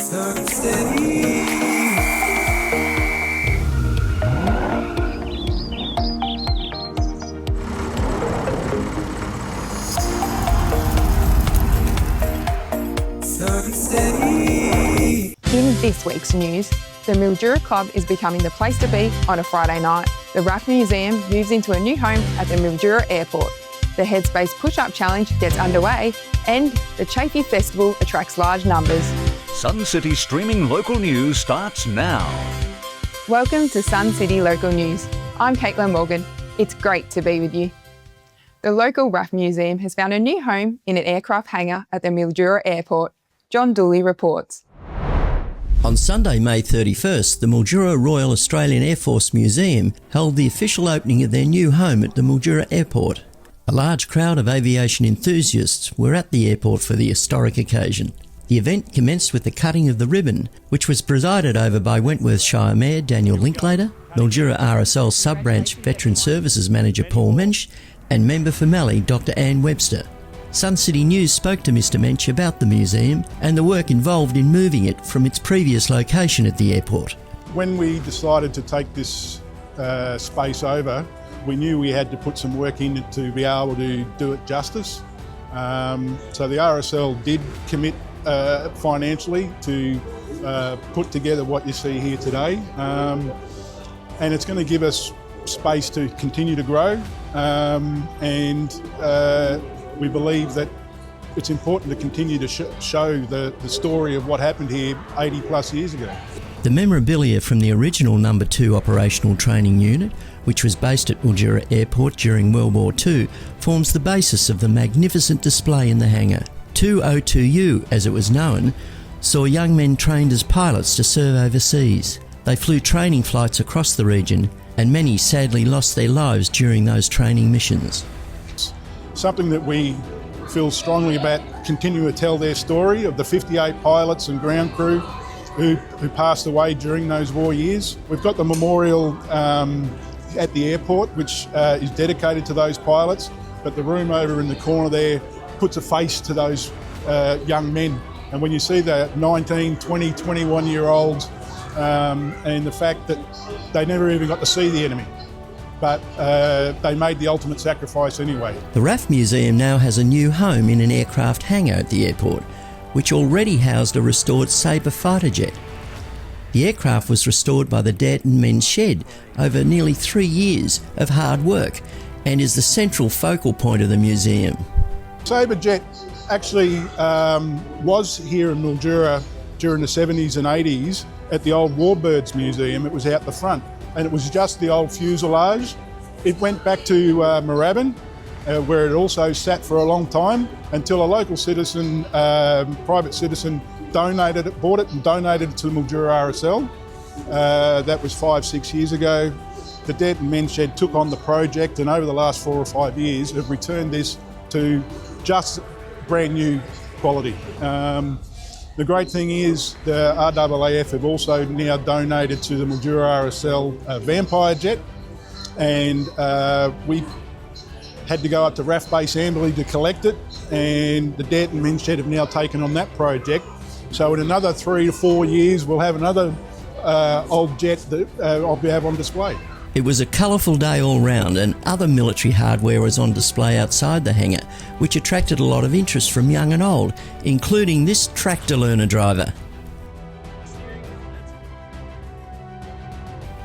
Sun City. Sun City. In this week's news, the Mildura Club is becoming the place to be on a Friday night. The RAAF Museum moves into a new home at the Mildura Airport. The Headspace Push-up challenge gets underway and the Chaffey Festival attracts large numbers. Sun City streaming local news starts now. Welcome to Sun City Local News. I'm Caitlyn Morgan. It's great to be with you. The local RAAF Museum has found a new home in an aircraft hangar at the Mildura Airport. John Dooley reports. On Sunday, May 31st, the Mildura Royal Australian Air Force Museum held the official opening of their new home at the Mildura Airport. A large crowd of aviation enthusiasts were at the airport for the historic occasion. The event commenced with the cutting of the ribbon, which was presided over by Wentworth Shire Mayor Daniel Linklater, Mildura RSL Sub-Branch Veteran Services Manager Paul Mensch, and Member for Mallee Dr Anne Webster. Sun City News spoke to Mr Mensch about the museum and the work involved in moving it from its previous location at the airport. When we decided to take this space over, we knew we had to put some work in it to be able to do it justice. So the RSL did commit financially to put together what you see here today. And it's going to give us space to continue to grow. We believe that it's important to continue to show the story of what happened here 80 plus years ago. The memorabilia from the original No. 2 Operational Training Unit, which was based at Mildura Airport during World War II, forms the basis of the magnificent display in the hangar. 202U, as it was known, saw young men trained as pilots to serve overseas. They flew training flights across the region, and many sadly lost their lives during those training missions. Something that we feel strongly about, continuing to tell their story of the 58 pilots and ground crew who passed away during those war years. We've got the memorial at the airport, which is dedicated to those pilots, but the room over in the corner there puts a face to those young men. And when you see the 19, 20, 21-year-olds and the fact that they never even got to see the enemy, but they made the ultimate sacrifice anyway. The RAAF Museum now has a new home in an aircraft hangar at the airport, which already housed a restored Sabre fighter jet. The aircraft was restored by the Danton Men's Shed over nearly 3 years of hard work and is the central focal point of the museum. Sabre jet actually was here in Mildura during the 70s and 80s at the old Warbirds Museum. It was out the front, and it was just the old fuselage. It went back to Moorabbin, where it also sat for a long time, until a local citizen, private citizen, bought it and donated it to the Mildura RSL. That was 5-6 years ago. The Danton Men's Shed took on the project, and over the last 4 or 5 years have returned this to just brand new quality. The great thing is the RAAF have also now donated to the Mildura RSL Vampire jet, and we had to go up to RAAF Base Amberley to collect it, and the Danton Men's Shed have now taken on that project. So in another 3 to 4 years we'll have another old jet that I'll have on display. It was a colourful day all round, and other military hardware was on display outside the hangar, which attracted a lot of interest from young and old, including this tractor learner driver.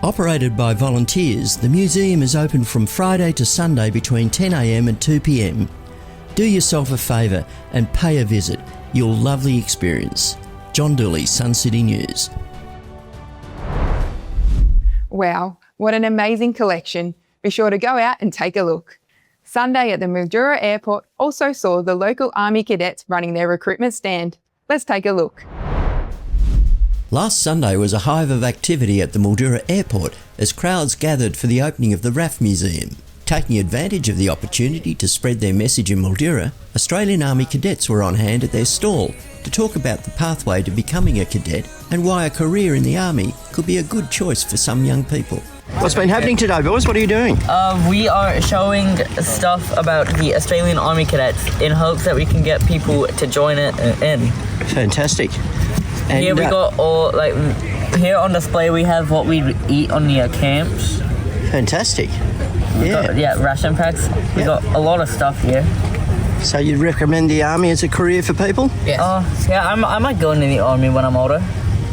Operated by volunteers, the museum is open from Friday to Sunday between 10 a.m. and 2 p.m. Do yourself a favour and pay a visit. You'll love the experience. John Dooley, Sun City News. Wow, what an amazing collection. Be sure to go out and take a look. Sunday at the Mildura Airport also saw the local Army Cadets running their recruitment stand. Let's take a look. Last Sunday was a hive of activity at the Mildura Airport as crowds gathered for the opening of the RAAF Museum. Taking advantage of the opportunity to spread their message in Mildura, Australian Army Cadets were on hand at their stall to talk about the pathway to becoming a cadet and why a career in the Army could be a good choice for some young people. What's been happening today, boys? What are you doing? We are showing stuff about the Australian Army Cadets in hopes that we can get people to join it in. Fantastic. And, Yeah, we got all, like, here on display we have what we eat on the camps. Fantastic. We Yeah. got, ration packs. We Yeah. got a lot of stuff here. So you'd recommend the Army as a career for people? Yes. Yeah, I might go into the Army when I'm older.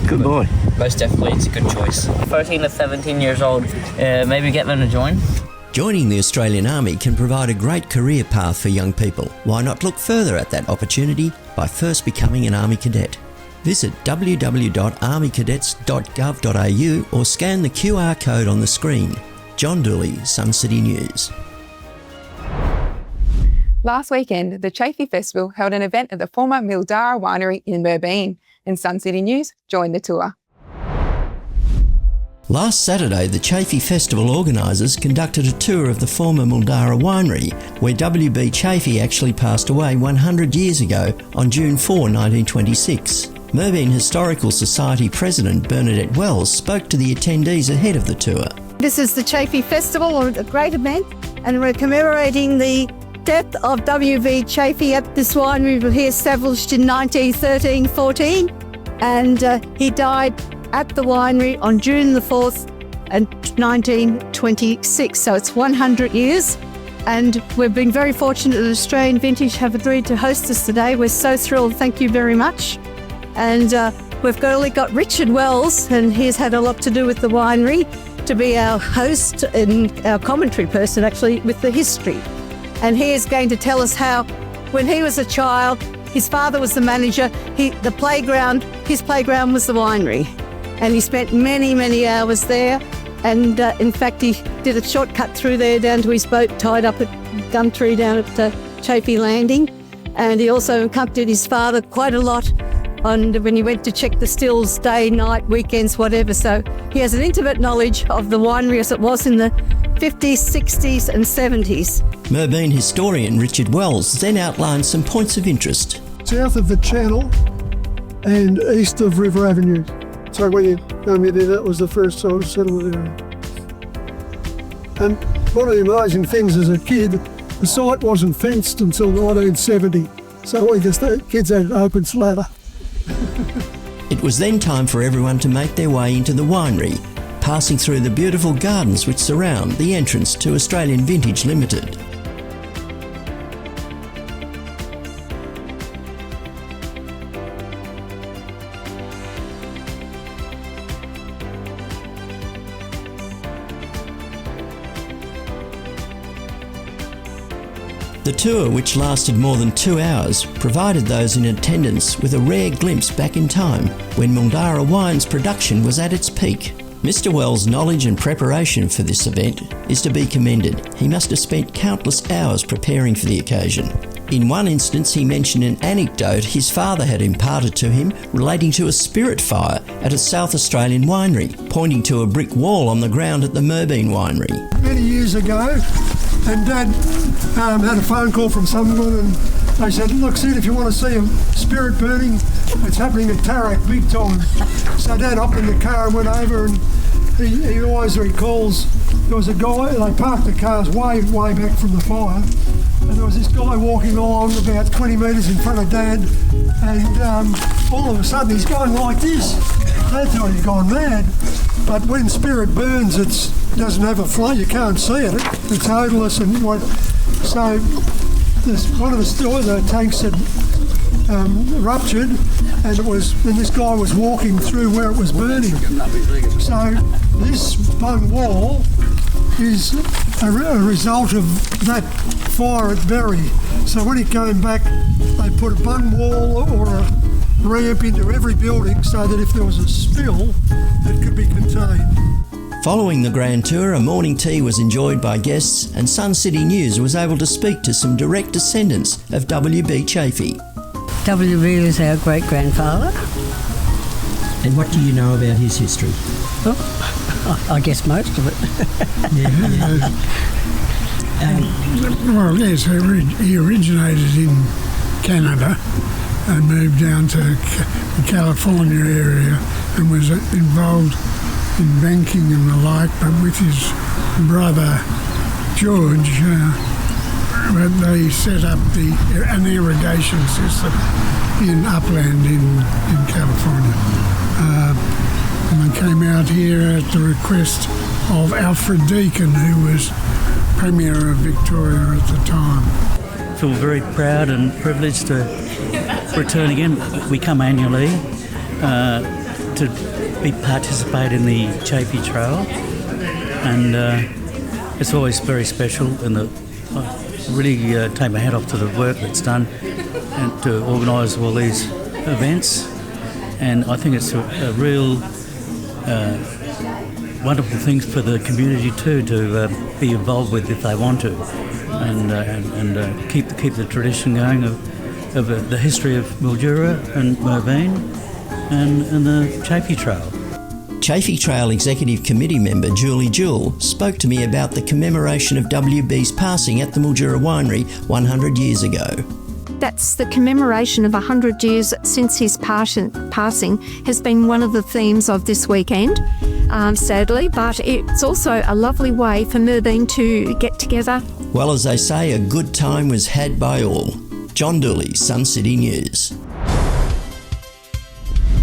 Good boy. Most definitely, it's a good choice. 13 to 17 years old. Maybe get them to join. Joining the Australian Army can provide a great career path for young people. Why not look further at that opportunity by first becoming an Army Cadet? Visit www.armycadets.gov.au or scan the QR code on the screen. John Dooley, Sun City News. Last weekend, the Chaffey Festival held an event at the former Mildara winery in Merbein, and Sun City News joined the tour. Last Saturday, the Chaffey Festival organisers conducted a tour of the former Mildara winery, where W.B. Chaffey actually passed away 100 years ago on June 4, 1926. Merbein Historical Society President Bernadette Wells spoke to the attendees ahead of the tour. This is the Chaffey Festival, a great event, and we're commemorating the death of W.B. Chaffey at this winery. He established in 1913-14, and he died at the winery on June the 4th, 1926. So it's 100 years, and we've been very fortunate that Australian Vintage have agreed to host us today. We're so thrilled. Thank you very much. And we've only got Richard Wells, and he's had a lot to do with the winery, to be our host and our commentary person actually with the history. And he is going to tell us how, when he was a child, his father was the manager, his playground was the winery. And he spent many, many hours there. And in fact, he did a shortcut through there down to his boat tied up at Gumtree down at Chaffey Landing. And he also accompanied his father quite a lot when he went to check the stills, day, night, weekends, whatever. So he has an intimate knowledge of the winery as it was in the 50s, 60s and 70s. Merbein historian Richard Wells then outlined some points of interest. South of the Channel and east of River Avenue. So when you come in there, that was the first sort of settlement area. And one of the amazing things as a kid, the site wasn't fenced until 1970. So the kids had an open slather. It was then time for everyone to make their way into the winery, passing through the beautiful gardens which surround the entrance to Australian Vintage Limited. The tour, which lasted more than 2 hours, provided those in attendance with a rare glimpse back in time when Mildara Wine's production was at its peak. Mr. Wells' knowledge and preparation for this event is to be commended. He must have spent countless hours preparing for the occasion. In one instance, he mentioned an anecdote his father had imparted to him relating to a spirit fire at a South Australian winery, pointing to a brick wall on the ground at the Merbein winery. Many years ago, and Dad had a phone call from someone, and they said, look, Sid, if you want to see a spirit burning, it's happening at Tarak big time. So Dad hopped in the car and went over, and he always recalls there was a guy, they parked the cars way back from the fire, and there was this guy walking along about 20 metres in front of Dad, and all of a sudden he's going like this. Dad thought he'd gone mad, but when spirit burns, it doesn't have a flow, you can't see it, it's odourless, and so one of the tanks had ruptured, and this guy was walking through where it was burning. So this bung wall is a result of that fire at Berry. So when it came back, they put a bung wall or a ramp into every building so that if there was a spill, it could be contained. Following the grand tour, a morning tea was enjoyed by guests, and Sun City News was able to speak to some direct descendants of W.B. Chaffey. W.B. was our great-grandfather. And what do you know about his history? Well, I guess most of it. Well, yes, he originated in Canada and moved down to the California area and was involved in banking and the like, but with his brother George when they set up an irrigation system in upland in California. And they came out here at the request of Alfred Deakin, who was Premier of Victoria at the time. I feel very proud and privileged to return again. We come annually to participate in the Chaffey Trail, and it's always very special. And I really take my hat off to the work that's done and to organise all these events. And I think it's a real wonderful thing for the community too to be involved with if they want to, and keep the tradition going of the history of Mildura and Mervyn and the Chaffey Trail. Chaffey Trail Executive Committee member Julie Jewell spoke to me about the commemoration of WB's passing at the Mildura Winery 100 years ago. That's the commemoration of 100 years since his passing has been one of the themes of this weekend, sadly, but it's also a lovely way for Mervyn to get together. Well, as they say, a good time was had by all. John Dooley, Sun City News.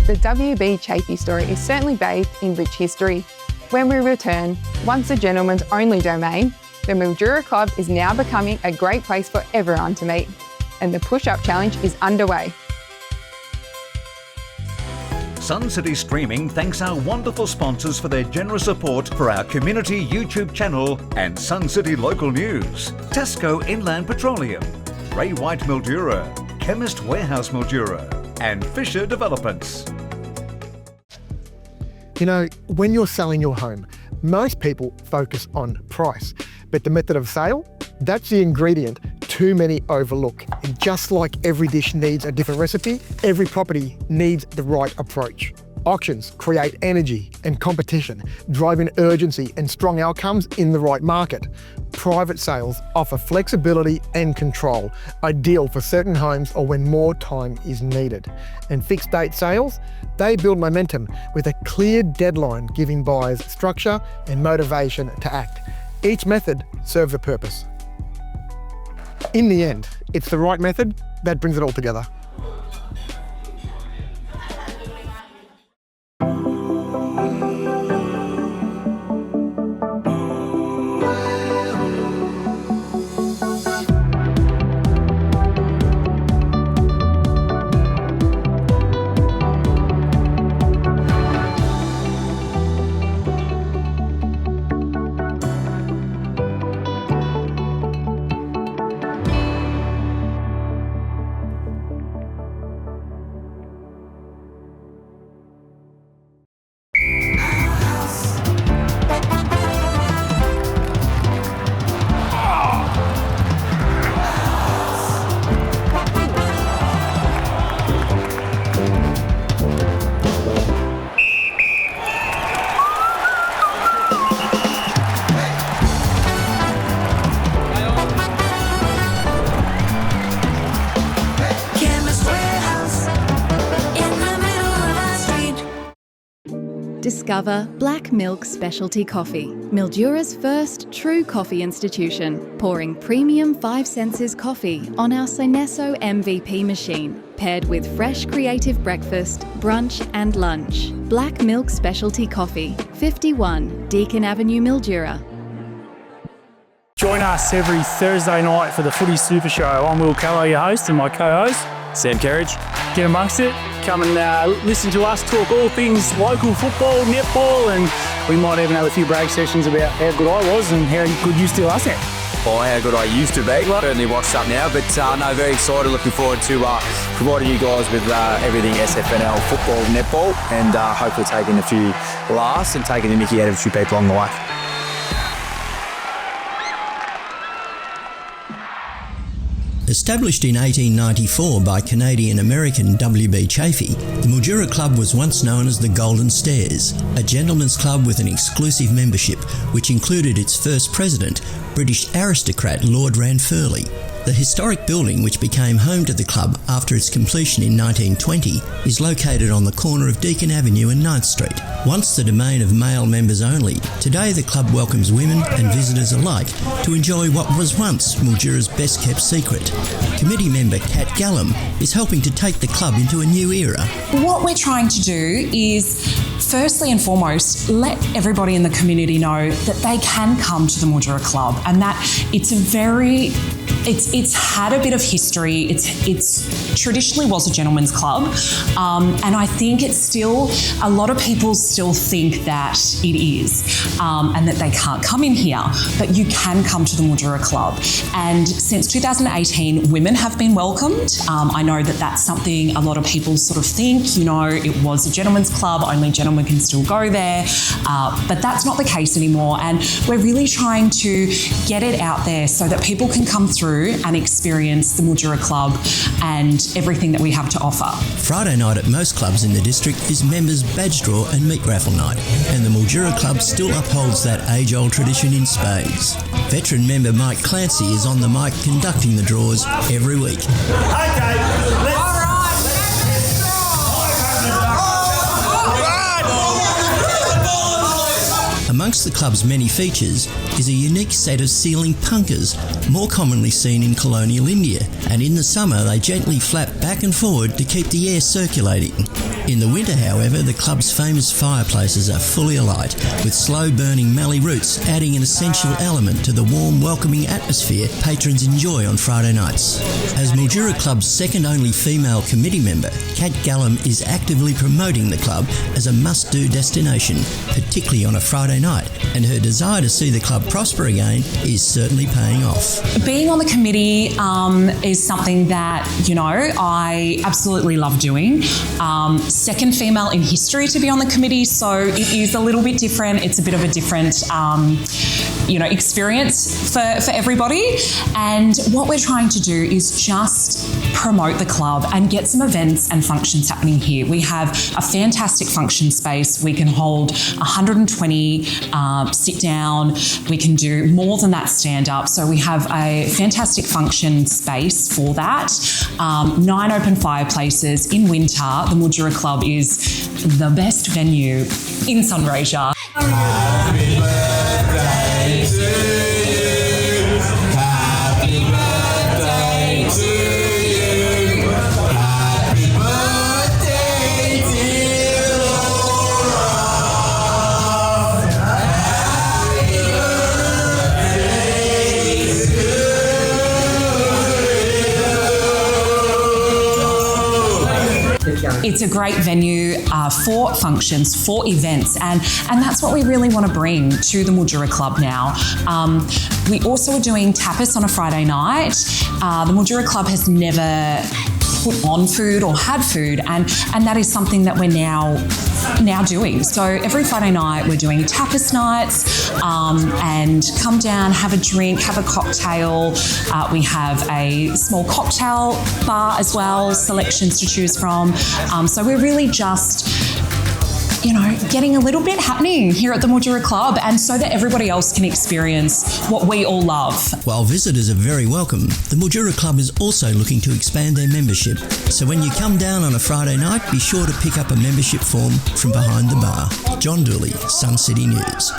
The WB Chaffey story is certainly bathed in rich history. When we return, once a gentleman's only domain, the Mildura Club is now becoming a great place for everyone to meet. And the push-up challenge is underway. Sun City Streaming thanks our wonderful sponsors for their generous support for our community YouTube channel and Sun City local news. Tasco Inland Petroleum, White Mildura, Chemist Warehouse Mildura, and Fisher Developments. You know, when you're selling your home, most people focus on price, but the method of sale, that's the ingredient too many overlook. And just like every dish needs a different recipe, every property needs the right approach. Auctions create energy and competition, driving urgency and strong outcomes in the right market. Private sales offer flexibility and control, ideal for certain homes or when more time is needed. And fixed date sales, they build momentum with a clear deadline, giving buyers structure and motivation to act. Each method serves a purpose. In the end, it's the right method that brings it all together. Discover Black Milk Specialty Coffee, Mildura's first true coffee institution, pouring premium 5 Senses coffee on our Synesso MVP machine, paired with fresh creative breakfast, brunch and lunch. Black Milk Specialty Coffee, 51 Deakin Avenue, Mildura. Join us every Thursday night for the Footy Super Show. I'm Will Callow, your host, and my co-host, Sam Kerridge. Get amongst it. Come and listen to us talk all things local football, netball, and we might even have a few brag sessions about how good I was and how good you still are, Sam. Or how good I used to be. Certainly watched up now, but no, very excited. Looking forward to providing you guys with everything SFNL football, netball, and hopefully taking a few laughs and taking the mickey out of a few people along the way. Established in 1894 by Canadian-American W.B. Chaffey, the Mildura Club was once known as the Golden Stairs, a gentleman's club with an exclusive membership which included its first president, British aristocrat Lord Ranfurly. The historic building, which became home to the club after its completion in 1920, is located on the corner of Deakin Avenue and 9th Street. Once the domain of male members only, today the club welcomes women and visitors alike to enjoy what was once Mildura's best-kept secret. Committee member Kat Gallum is helping to take the club into a new era. What we're trying to do is, firstly and foremost, let everybody in the community know that they can come to the Mildura Club and that it's had a bit of history. It's traditionally was a gentleman's club, and I think it's still, a lot of people still think that it is, and that they can't come in here, but you can come to the Mildura Club. And since 2018, women have been welcomed. I know that that's something a lot of people sort of think, you know, it was a gentleman's club, only gentlemen can still go there, but that's not the case anymore. And we're really trying to get it out there so that people can come through and experience the Mildura Club and everything that we have to offer. Friday night at most clubs in the district is members' badge draw and meat raffle night, and the Mildura Club still upholds that age-old tradition in spades. Veteran member Mike Clancy is on the mic conducting the draws every week. Amongst the club's many features is a unique set of ceiling punkahs, more commonly seen in colonial India, and in the summer they gently flap back and forward to keep the air circulating. In the winter, however, the club's famous fireplaces are fully alight, with slow-burning mallee roots adding an essential element to the warm, welcoming atmosphere patrons enjoy on Friday nights. As Mildura Club's second-only female committee member, Kat Gallum is actively promoting the club as a must-do destination, particularly on a Friday night, and her desire to see the club prosper again is certainly paying off. Being on the committee is something that, you know, I absolutely love doing. Second female in history to be on the committee, so it is a little bit different. It's a bit of a different, experience for everybody. And what we're trying to do is just promote the club and get some events and functions happening here. We have a fantastic function space. We can hold 120 sit down. We can do more than that stand up. So we have a fantastic function space for that. 9 open fireplaces in winter. The Mildura Club is the best venue in Sunraysia. Happy birthday to you. Happy birthday to you. Happy birthday, dear Laura. Happy birthday to you. It's a great venue for functions, for events, and that's what we really want to bring to the Mildura Club now. We also are doing tapas on a Friday night. The Mildura Club has never put on food or had food, and that is something that we're now doing. So every Friday night we're doing tapas nights, and come down, have a drink, have a cocktail. We have a small cocktail bar as well, selections to choose from. So we're really just, getting a little bit happening here at the Mildura Club, and so that everybody else can experience what we all love. While visitors are very welcome, the Mildura Club is also looking to expand their membership. So when you come down on a Friday night, be sure to pick up a membership form from behind the bar. John Dooley, Sun City News.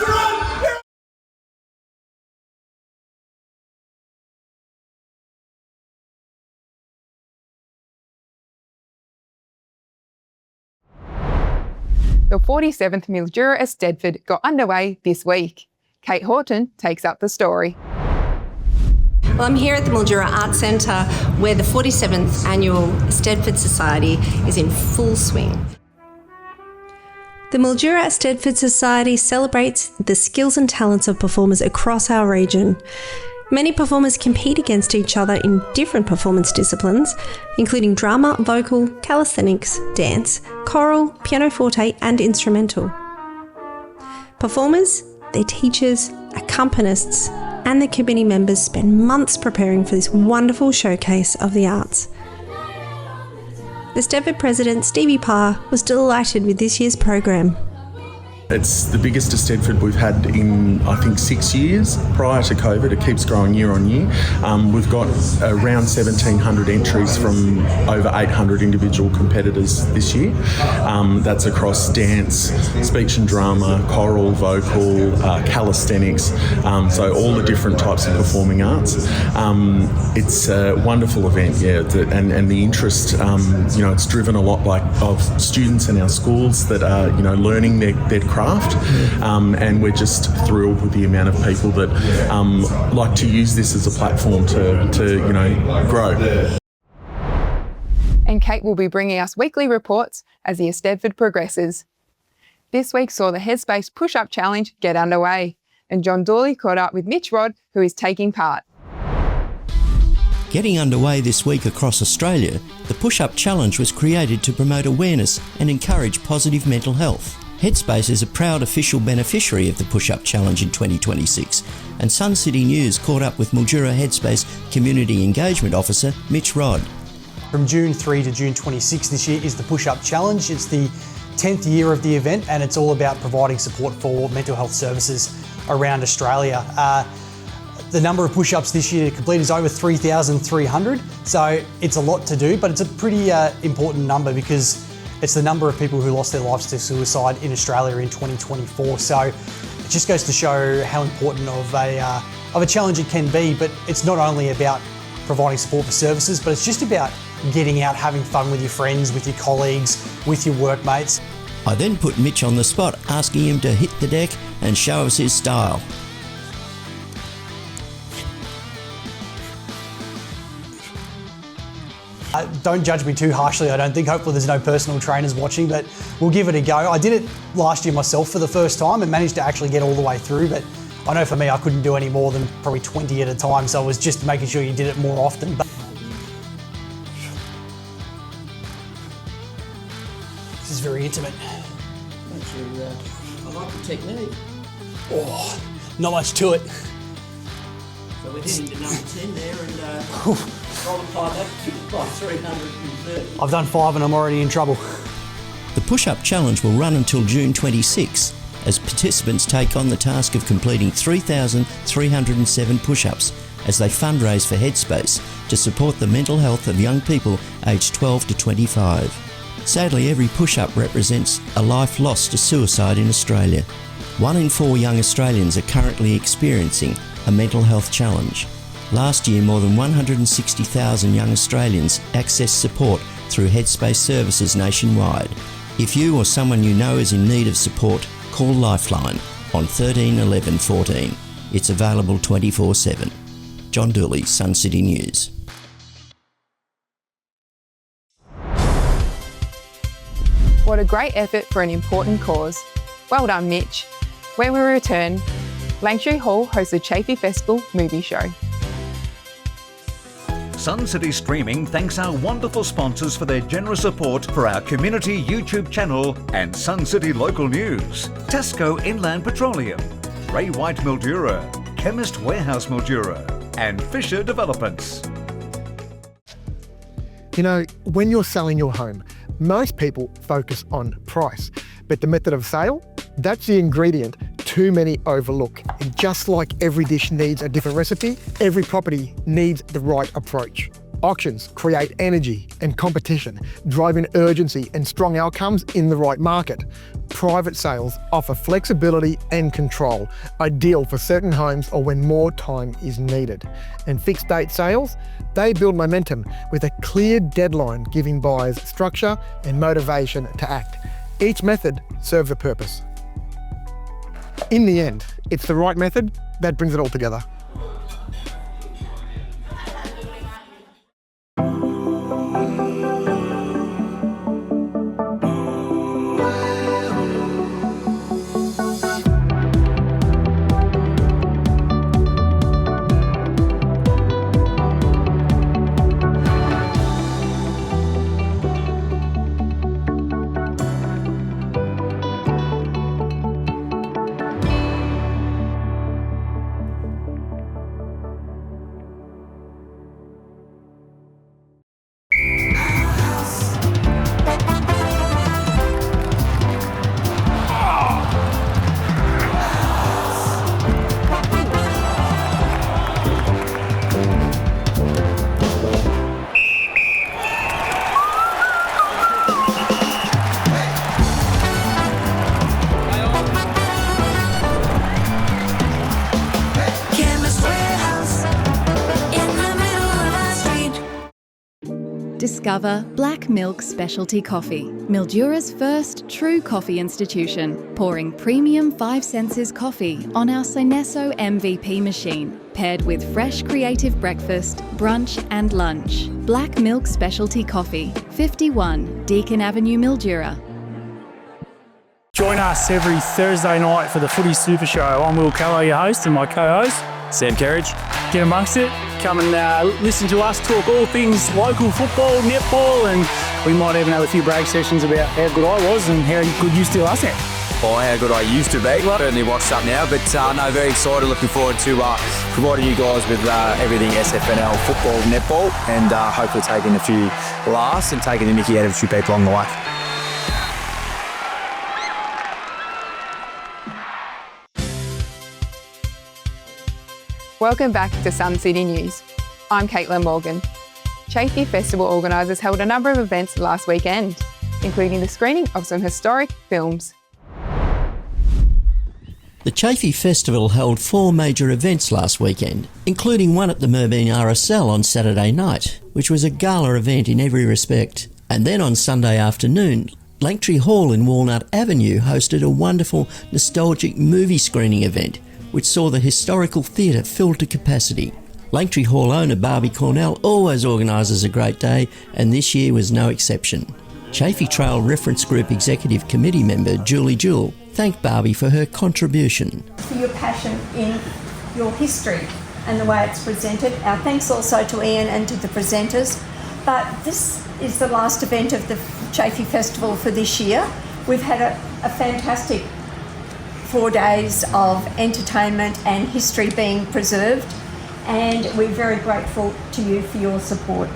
The 47th Mildura Eisteddfod got underway this week. Kate Horton takes up the story. Well, I'm here at the Mildura Arts Centre where the 47th Annual Eisteddfod Society is in full swing. The Mildura Eisteddfod Society celebrates the skills and talents of performers across our region. Many performers compete against each other in different performance disciplines, including drama, vocal, calisthenics, dance, choral, pianoforte and instrumental. Performers, their teachers, accompanists and the committee members spend months preparing for this wonderful showcase of the arts. The Eisteddfod President Stevie Parr was delighted with this year's program. It's the biggest Eisteddfod we've had in, I think, 6 years. Prior to COVID, it keeps growing year on year. We've got around 1,700 entries from over 800 individual competitors this year. That's across dance, speech and drama, choral, vocal, calisthenics, so all the different types of performing arts. It's a wonderful event, yeah, and the interest, it's driven a lot of students in our schools that are, learning their craft, and we're just thrilled with the amount of people that like to use this as a platform to grow. And Kate will be bringing us weekly reports as the Eisteddfod progresses. This week saw the Headspace Push-up challenge get underway, and John Dawley caught up with Mitch Rodd, who is taking part. Getting underway this week across Australia, the Push-Up Challenge was created to promote awareness and encourage positive mental health. Headspace is a proud official beneficiary of the Push-Up Challenge in 2026, and Sun City News caught up with Mildura Headspace Community Engagement Officer Mitch Rodd. From June 3 to June 26 this year is the Push-Up Challenge. It's the 10th year of the event, and it's all about providing support for mental health services around Australia. The number of push-ups this year to complete is over 3,300, so it's a lot to do, but it's a pretty important number because it's the number of people who lost their lives to suicide in Australia in 2024. So it just goes to show how important of a challenge it can be. But it's not only about providing support for services, but it's just about getting out, having fun with your friends, with your colleagues, with your workmates. I then put Mitch on the spot, asking him to hit the deck and show us his style. Don't judge me too harshly, I don't think. Hopefully there's no personal trainers watching, but we'll give it a go. I did it last year myself for the first time and managed to actually get all the way through, but I know for me I couldn't do any more than probably 20 at a time, so I was just making sure you did it more often. But this is very intimate. I like the technique. Oh, not much to it. So we're getting to number 10 there and multiply that by 330. I've done 5 and I'm already in trouble. The Push-Up Challenge will run until June 26 as participants take on the task of completing 3,307 push-ups as they fundraise for Headspace to support the mental health of young people aged 12 to 25. Sadly, every push-up represents a life lost to suicide in Australia. 1 in 4 young Australians are currently experiencing a mental health challenge. Last year, more than 160,000 young Australians accessed support through Headspace services nationwide. If you or someone you know is in need of support, call Lifeline on 13 11 14. It's available 24/7. John Dooley, Sun City News. What a great effort for an important cause. Well done, Mitch. When we return, Langtree Hall hosts the Chaffey Festival movie show. Sun City Streaming thanks our wonderful sponsors for their generous support for our community YouTube channel and Sun City local news. Tasco Inland Petroleum, White Mildura, Chemist Warehouse Mildura, and Fisher Developments. You know, when you're selling your home, most people focus on price, but the method of sale, that's the ingredient too many overlook. And just like every dish needs a different recipe, every property needs the right approach. Auctions create energy and competition, driving urgency and strong outcomes in the right market. Private sales offer flexibility and control, ideal for certain homes or when more time is needed. And fixed date sales, they build momentum with a clear deadline, giving buyers structure and motivation to act. Each method serves a purpose. In the end, it's the right method that brings it all together. discover black milk specialty coffee, Mildura's first true coffee institution, pouring premium 5 senses coffee on our Synesso MVP machine, paired with fresh creative breakfast, brunch and lunch. Black milk specialty coffee, 51 Deakin Avenue, Mildura. Join us every Thursday night for the Footy Super Show. I'm Will Callow, your host, and my co-host, Sam Kerridge. Get amongst it. Come and listen to us talk all things local football, netball, and we might even have a few break sessions about how good I was and how good you still are, Sam. Oh, how good I used to be. Certainly watched up now, but no, very excited. Looking forward to providing you guys with everything SFNL football, netball, and hopefully taking a few laughs and taking the mickey out of a few people along the way. Welcome back to Sun City News. I'm Caitlyn Morgan. Chaffey Festival organisers held a number of events last weekend, including the screening of some historic films. The Chaffey Festival held 4 major events last weekend, including one at the Merbeen RSL on Saturday night, which was a gala event in every respect. And then on Sunday afternoon, Langtree Hall in Walnut Avenue hosted a wonderful, nostalgic movie screening event, which saw the historical theatre filled to capacity. Langtree Hall owner Barbie Cornell always organises a great day, and this year was no exception. Chaffey Trail Reference Group Executive Committee member Julie Jewell thanked Barbie for her contribution. For your passion in your history and the way it's presented. Our thanks also to Ian and to the presenters. But this is the last event of the Chaffey Festival for this year. We've had a fantastic 4 days of entertainment and history being preserved, and we're very grateful to you for your support.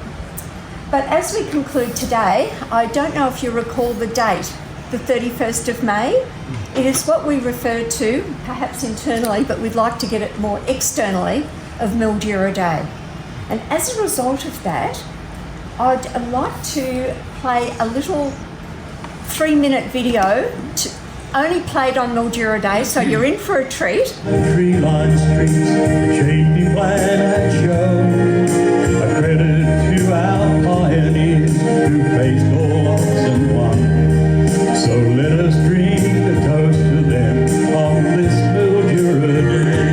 But as we conclude today, I don't know if you recall the date, the 31st of May. It is what we refer to, perhaps internally, but we'd like to get it more externally, of Mildura Day. And as a result of that, I'd like to play a little 3-minute video only played on Mildura Day, so you're in for a treat. The tree-lined streets, the Chaffey flag and show, a credit to our pioneers who faced all odds and won. So let us drink a toast to them on this Mildura Day,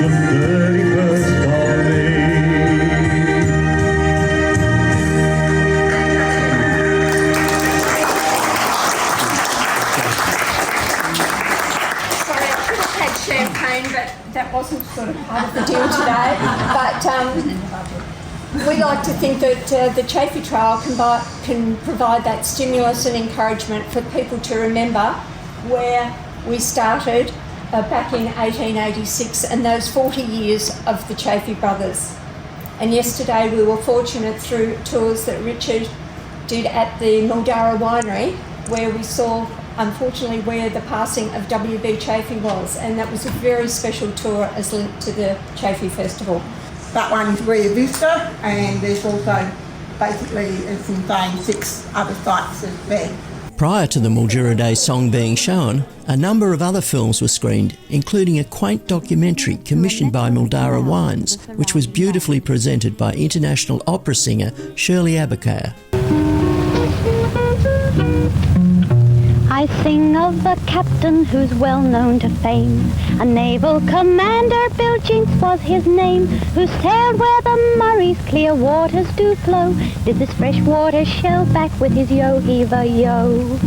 the 31st of May. Champagne, but that wasn't sort of part of the deal today. But we like to think that the Chaffey Trail can provide that stimulus and encouragement for people to remember where we started back in 1886 and those 40 years of the Chaffey brothers. And yesterday we were fortunate through tours that Richard did at the Mildara winery, where we saw unfortunately where the passing of W.B. Chaffey was, and that was a very special tour as linked to the Chaffey Festival. That one's Rio Vista, and there's also basically, as in saying, 6 other sites as there. Prior to the Mildura Day song being shown, a number of other films were screened, including a quaint documentary commissioned by Mildara Wines, which was beautifully presented by international opera singer Shirley Abaker. I sing of a captain who's well known to fame, a naval commander, Bill Jinks was his name, who sailed where the Murray's clear waters do flow, did this fresh water shell back with his yo-heave-a-yo.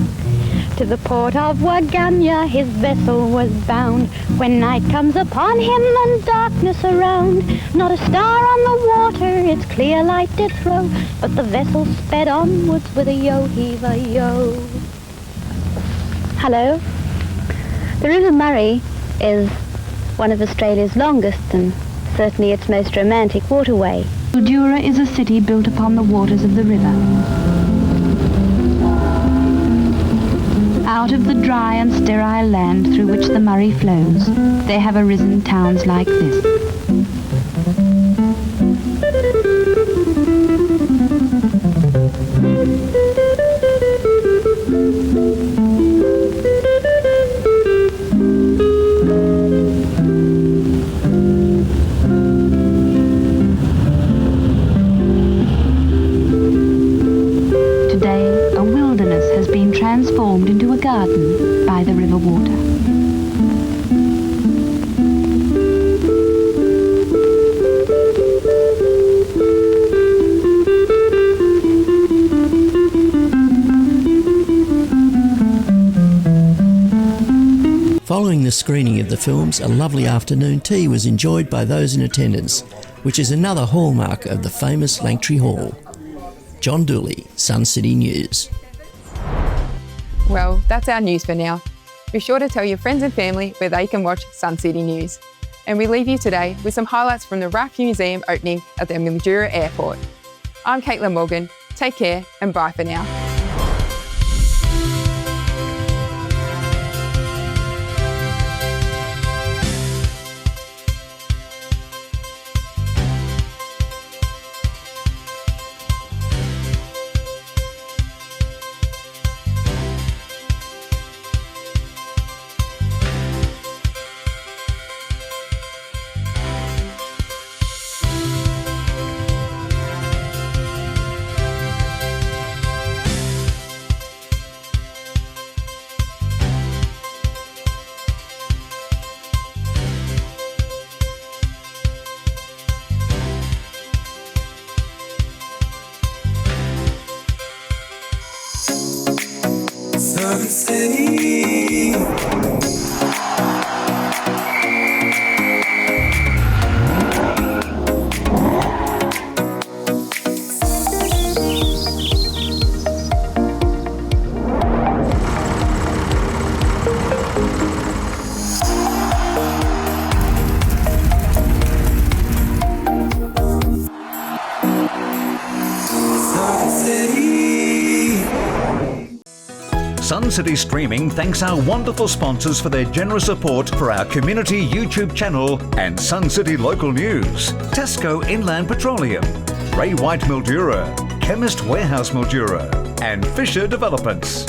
To the port of Waganya his vessel was bound, when night comes upon him and darkness around. Not a star on the water its clear light did throw, but the vessel sped onwards with a yo-heave-a-yo. Hello. The River Murray is one of Australia's longest and certainly its most romantic waterway. Mildura is a city built upon the waters of the river. Out of the dry and sterile land through which the Murray flows, there have arisen towns like this. the river water. Following the screening of the films, a lovely afternoon tea was enjoyed by those in attendance, which is another hallmark of the famous Langtree Hall. John Dooley, Sun City News. Well, that's our news for now. Be sure to tell your friends and family where they can watch Sun City News. And we leave you today with some highlights from the RAAF Museum opening at the Mildura Airport. I'm Caitlyn Morgan. Take care and bye for now. Sun City. Sun City Streaming thanks our wonderful sponsors for their generous support for our community YouTube channel and Sun City local news. Tasco Inland Petroleum, White Mildura, Chemist Warehouse Mildura, and Fisher Developments.